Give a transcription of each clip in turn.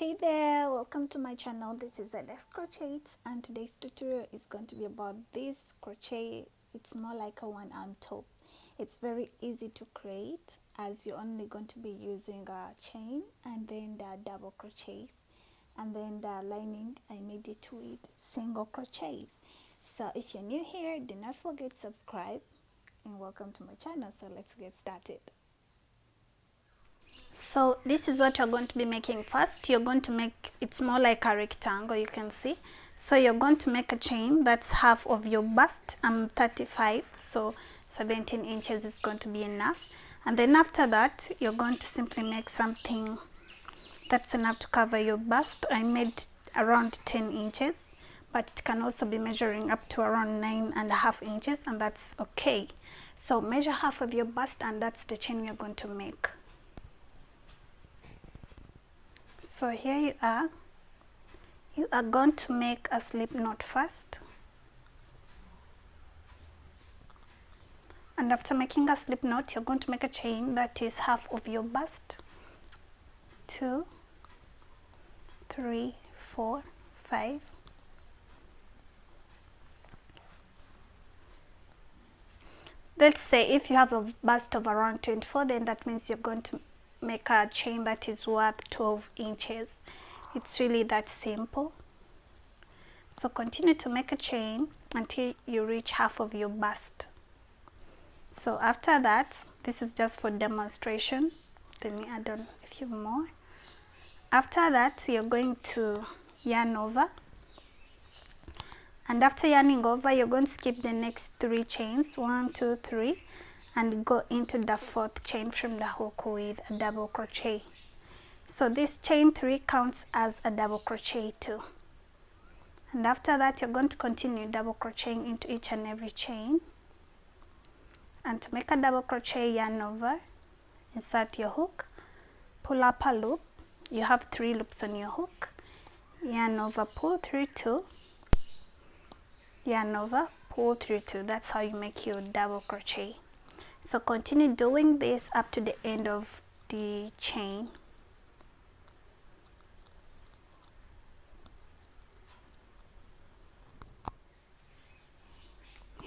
Hey there, welcome to my channel. This is To Crochet, and today's tutorial is going to be about this crochet. It's more like a one-arm top. It's very easy to create as you're only going to be using a chain and then the double crochets, and then the lining I made it with single crochets. So if you're new here, do not forget to subscribe and welcome to my channel. So let's get started. So this is what you're going to be making first. You're going to make, it's more like a rectangle, you can see. So you're going to make a chain that's half of your bust. I'm 35, so 17 inches is going to be enough. And then after that, you're going to simply make something that's enough to cover your bust. I made around 10 inches, but it can also be measuring up to around 9.5 inches, and that's okay. So measure half of your bust, and that's the chain we're going to make. So here you are going to make a slip knot first, and after making a slip knot, you're going to make a chain that is half of your bust. 2, 3, 4, 5. Let's say if you have a bust of around 24, then that means you're going to make a chain that is worth 12 inches. It's really that simple. So continue to make a chain until you reach half of your bust. So after that, this is just for demonstration. Let me add on a few more. After that, you're going to yarn over, and after yarning over, you're going to skip the next 3 chains, 1, 2, 3, and go into the 4th chain from the hook with a double crochet. So this chain 3 counts as a double crochet too. And after that, you're going to continue double crocheting into each and every chain. And to make a double crochet, yarn over, insert your hook, pull up a loop. You have 3 loops on your hook. Yarn over, pull through 2, yarn over, pull through 2. That's how you make your double crochet. So continue doing this up to the end of the chain.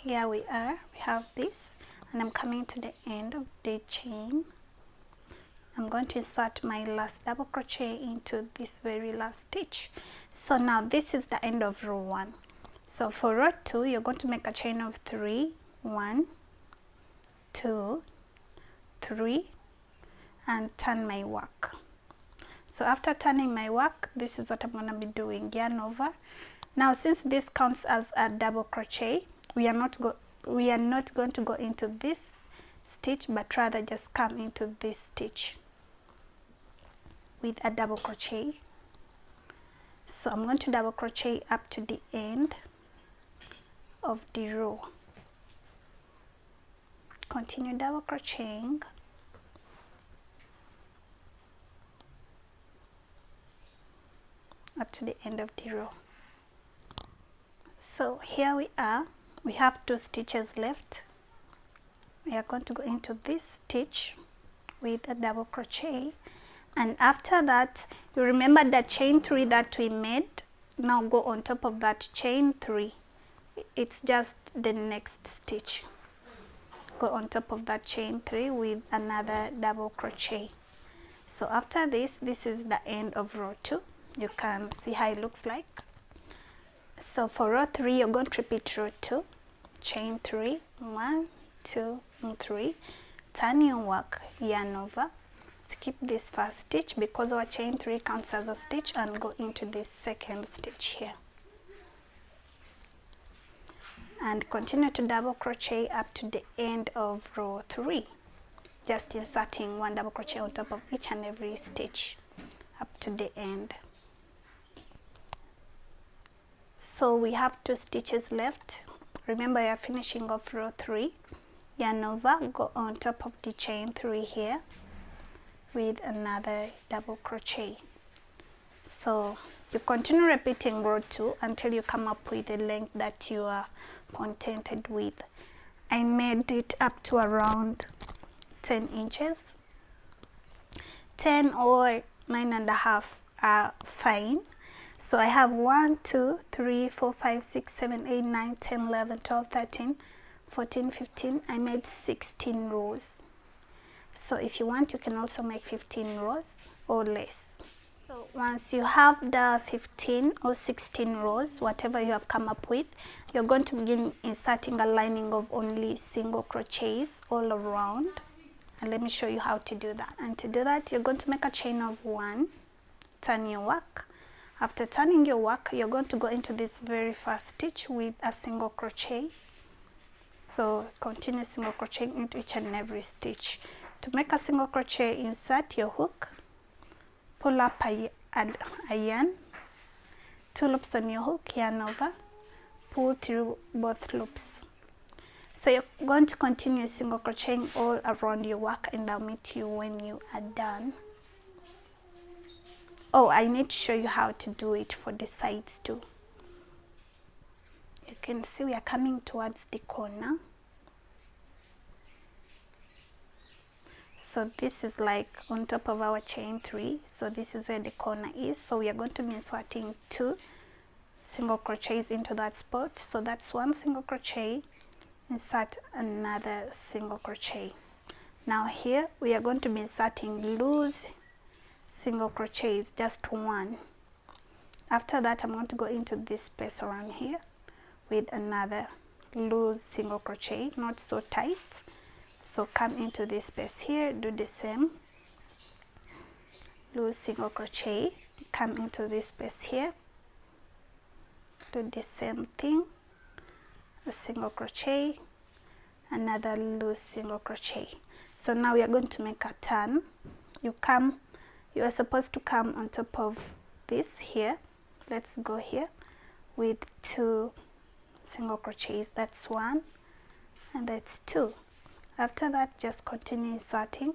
Here we are, we have this, and I'm coming to the end of the chain. I'm going to insert my last double crochet into this very last stitch. So now this is the end of row 1. So for row 2, you're going to make a chain of 3, 1, 2, 3, and turn my work. So after turning my work, this is what I'm going to be doing. Yarn over. Now since this counts as a double crochet, we are not going to go into this stitch, but rather just come into this stitch with a double crochet. So I'm going to double crochet up to the end of the row. Continue double crocheting up to the end of the row. So here we are, we have 2 stitches left. We are going to go into this stitch with a double crochet, and after that, you remember the chain 3 that we made. Now go on top of that chain 3. It's just the next stitch. Go on top of that chain 3 with another double crochet. So after this is the end of row 2. You can see how it looks like. So for row 3, you're going to repeat row 2, chain 3, 1, 2, and 3, turn your work, yarn over, skip this first stitch because our chain 3 counts as a stitch, and go into this second stitch here. And continue to double crochet up to the end of row 3, just inserting 1 double crochet on top of each and every stitch up to the end. So we have 2 stitches left. Remember, you're finishing off row 3, yarn over, go on top of the chain 3 here with another double crochet. So you continue repeating row 2 until you come up with the length that you are contented with. I made it up to around 10 inches, 10 or 9.5. are fine. So I have 1 2 3 4 5 6 7 8 9 10 11 12 13 14 15. I made 16 rows. So if you want, you can also make 15 rows or less. So once you have the 15 or 16 rows, whatever you have come up with, you're going to begin inserting a lining of only single crochets all around. And let me show you how to do that. And to do that, you're going to make a chain of 1, turn your work. After turning your work, you're going to go into this very first stitch with a single crochet. So continue single crocheting into each and every stitch. To make a single crochet, insert your hook, pull up a yarn, 2 loops on your hook, yarn over, pull through both loops. So you're going to continue single crocheting all around your work, and I'll meet you when you are done. Oh, I need to show you how to do it for the sides too. You can see we are coming towards the corner. So this is like on top of our chain 3. So this is where the corner is. So we are going to be inserting 2 single crochets into that spot. So that's 1 single crochet, insert another single crochet. Now here we are going to be inserting loose single crochets, just 1. After that, I'm going to go into this space around here with another loose single crochet, not so tight. So come into this space here, do the same, loose single crochet, come into this space here, do the same thing, a single crochet, another loose single crochet. So now we are going to make a turn. You are supposed to come on top of this here. Let's go here with 2 single crochets. That's 1 and that's 2. After that, just continue inserting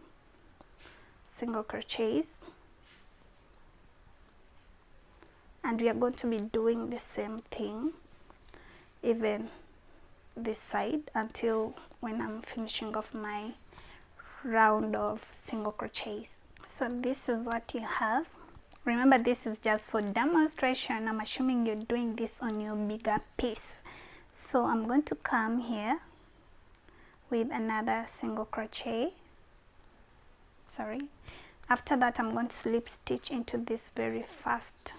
single crochets, and we are going to be doing the same thing even this side until when I'm finishing off my round of single crochets. So this is what you have. Remember, this is just for demonstration. I'm assuming you're doing this on your bigger piece. So I'm going to come here with another single crochet. After that, I'm going to slip stitch into this very first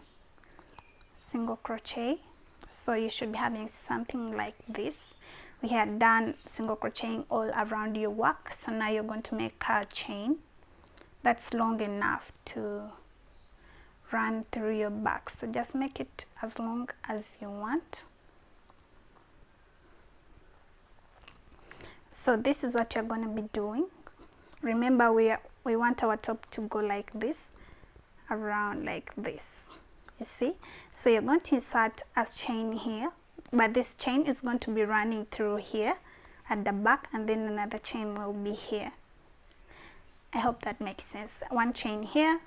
single crochet. So you should be having something like this. We had done single crocheting all around your work, so now you're going to make a chain that's long enough to run through your back. So just make it as long as you want. So this is what you're going to be doing. Remember, we want our top to go like this, around like this, you see. So you're going to insert a chain here, but this chain is going to be running through here at the back, and then another chain will be here. I hope that makes sense. 1 chain here,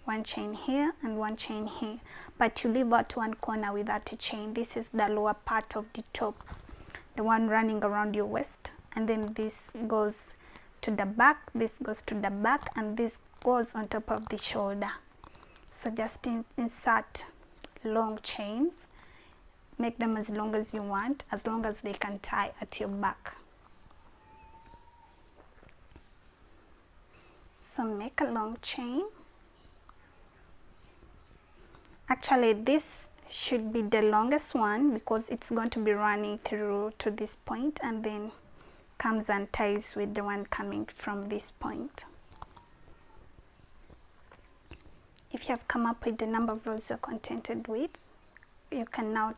1 chain here, and 1 chain here, but you leave out 1 corner without a chain. This is the lower part of the top, the one running around your waist, and then this goes to the back, this goes to the back, and this goes on top of the shoulder. So just insert long chains, make them as long as you want, as long as they can tie at your back. So make a long chain. Actually, this should be the longest one because it's going to be running through to this point and then comes and ties with the one coming from this point. If you have come up with the number of rows you're contented with, you can now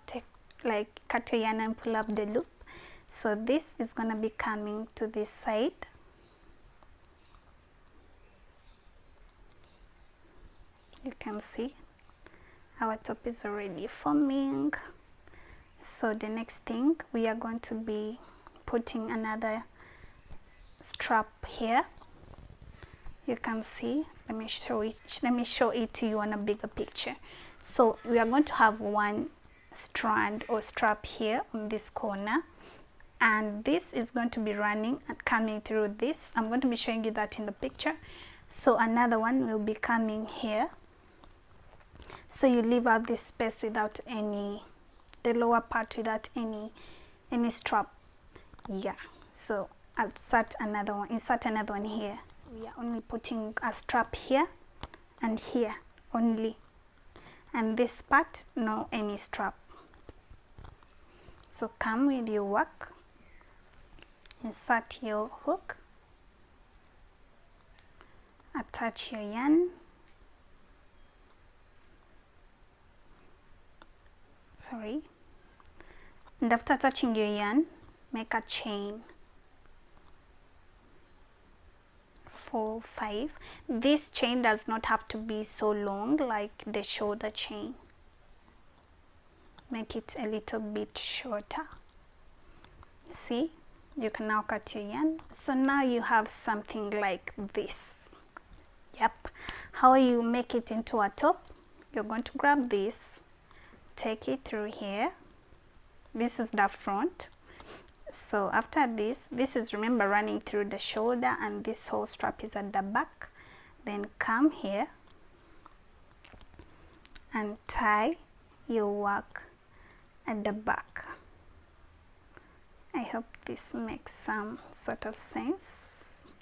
cut your yarn and pull up the loop. So this is going to be coming to this side. You can see our top is already forming. So the next thing, we are going to be putting another strap here. You can see, let me show it to you on a bigger picture. So we are going to have 1 strand or strap here on this corner, and this is going to be running and coming through this. I'm going to be showing you that in the picture. So another one will be coming here so you leave out this space without any, the lower part without any strap. Yeah, so I'll insert another one here. We are only putting a strap here and here only, and this part no any strap. So come with your work, insert your hook, attach your yarn, and after attaching your yarn, make a chain 4, 5. This chain does not have to be so long like the shoulder chain. Make it a little bit shorter. See, you can now cut your yarn. So now you have something like this. Yep. How you make it into a top? You're going to grab this, take it through here. This is the front. So after this is, remember, running through the shoulder, and this whole strap is at the back. Then come here and tie your work at the back. I hope this makes some sort of sense.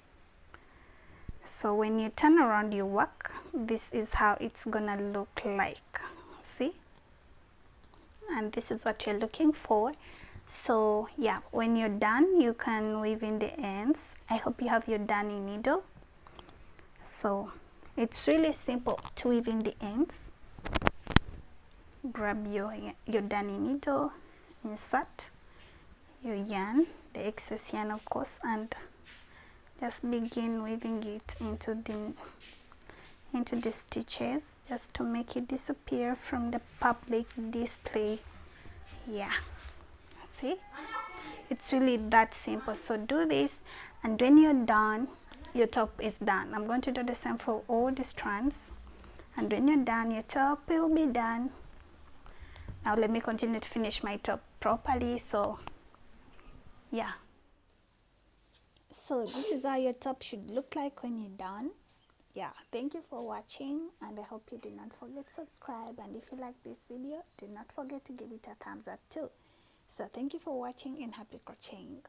So when you turn around your work, this is how it's gonna look like. See? And this is what you're looking for. So yeah, when you're done, you can weave in the ends. I hope you have your darning needle. So it's really simple to weave in the ends. Grab your darning needle, insert your yarn, the excess yarn of course, and just begin weaving it into the stitches, just to make it disappear from the public display. Yeah, see, it's really that simple. So do this, and when you're done, your top is done. I'm going to do the same for all the strands, and when you're done, your top will be done. Now let me continue to finish my top properly. So yeah, so this is how your top should look like when you're done. Yeah, thank you for watching, and I hope you do not forget to subscribe, and if you like this video, do not forget to give it a thumbs up too. So thank you for watching, and happy crocheting.